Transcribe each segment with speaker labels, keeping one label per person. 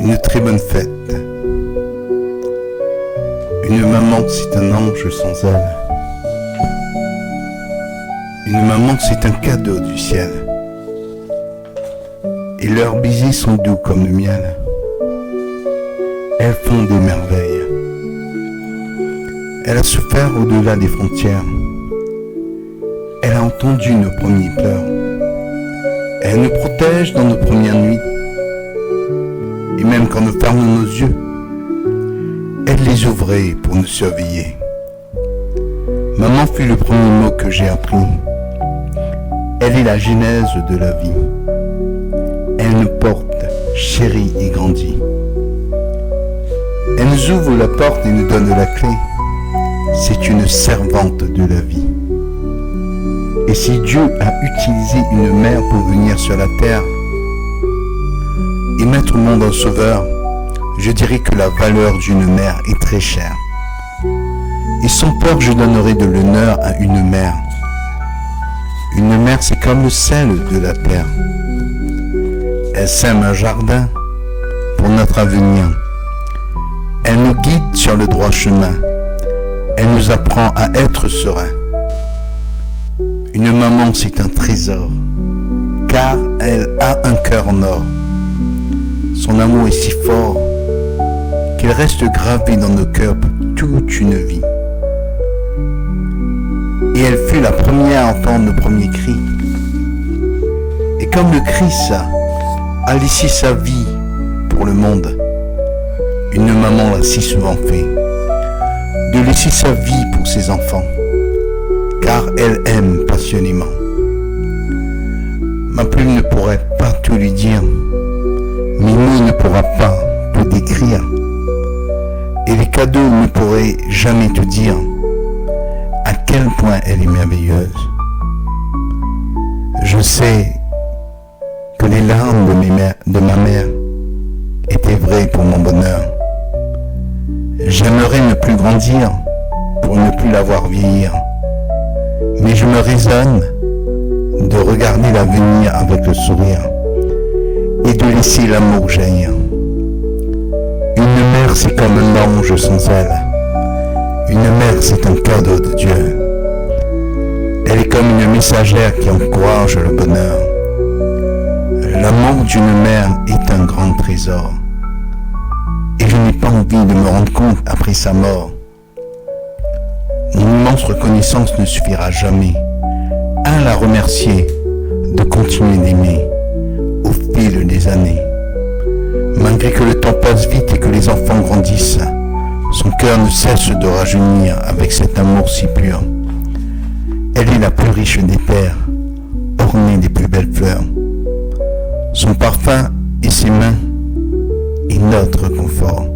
Speaker 1: Une très bonne fête. Une maman, c'est un ange sans aile. Une maman, c'est un cadeau du ciel. Et leurs baisers sont doux comme le miel. Elles font des merveilles. Elle a souffert au-delà des frontières. Elle a entendu nos premiers pleurs. Elle nous protège dans nos premières nuits. Et même quand nous fermons nos yeux, elle les ouvrait pour nous surveiller. Maman fut le premier mot que j'ai appris. Elle est la genèse de la vie. Elle nous porte, chérit et grandit. Elle nous ouvre la porte et nous donne la clé. C'est une servante de la vie. Et si Dieu a utilisé une mère pour venir sur la terre et mettre au monde un sauveur, je dirais que la valeur d'une mère est très chère. Et sans peur, je donnerai de l'honneur à une mère. Une mère, c'est comme le sel de la terre. Elle sème un jardin pour notre avenir. Elle nous guide sur le droit chemin. Elle nous apprend à être serein. Une maman, c'est un trésor, car elle a un cœur en or. Son amour est si fort qu'il reste gravé dans nos cœurs toute une vie. Et elle fut la première à entendre nos premiers cris. Et comme le Christ a laissé sa vie pour le monde, une maman l'a si souvent fait, de laisser sa vie pour ses enfants, car elle aime passionnément. Ma plume ne pourrait pas tout lui dire, mes mots ne pourra pas tout décrire, et les cadeaux ne pourraient jamais te dire à quel point elle est merveilleuse. Je sais que les larmes de ma mère étaient vraies pour mon bonheur. J'aimerais ne plus grandir pour ne plus la voir vieillir, mais je me raisonne de regarder l'avenir avec le sourire et de laisser l'amour jaillir. Une mère, c'est comme un ange sans aile. Une mère, c'est un cadeau de Dieu. Elle est comme une messagère qui encourage le bonheur. L'amour d'une mère est un grand trésor. Et je n'ai pas envie de me rendre compte après sa mort. Mon immense reconnaissance ne suffira jamais à la remercier de continuer d'aimer au fil des années. Malgré que le temps passe vite et que les enfants grandissent, son cœur ne cesse de rajeunir avec cet amour si pur. Elle est la plus riche des pères, ornée des plus belles fleurs. Son parfum et ses mains est notre confort.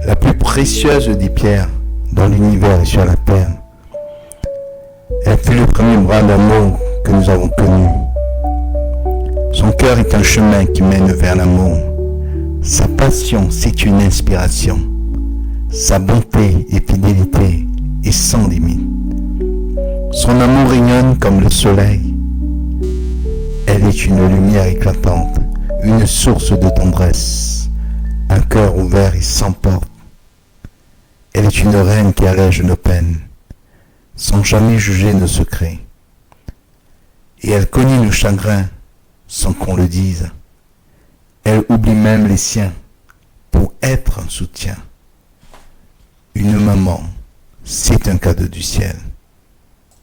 Speaker 1: La plus précieuse des pierres dans l'univers et sur la terre. Elle fut le premier bras d'amour que nous avons connu. Son cœur est un chemin qui mène vers l'amour. Sa passion, c'est une inspiration. Sa bonté et fidélité est sans limite. Son amour rayonne comme le soleil. Elle est une lumière éclatante, une source de tendresse, un cœur ouvert et sans porte. Elle est une reine qui allège nos peines, sans jamais juger nos secrets. Et elle connaît nos chagrins sans qu'on le dise. Elle oublie même les siens pour être un soutien. Une maman, c'est un cadeau du ciel.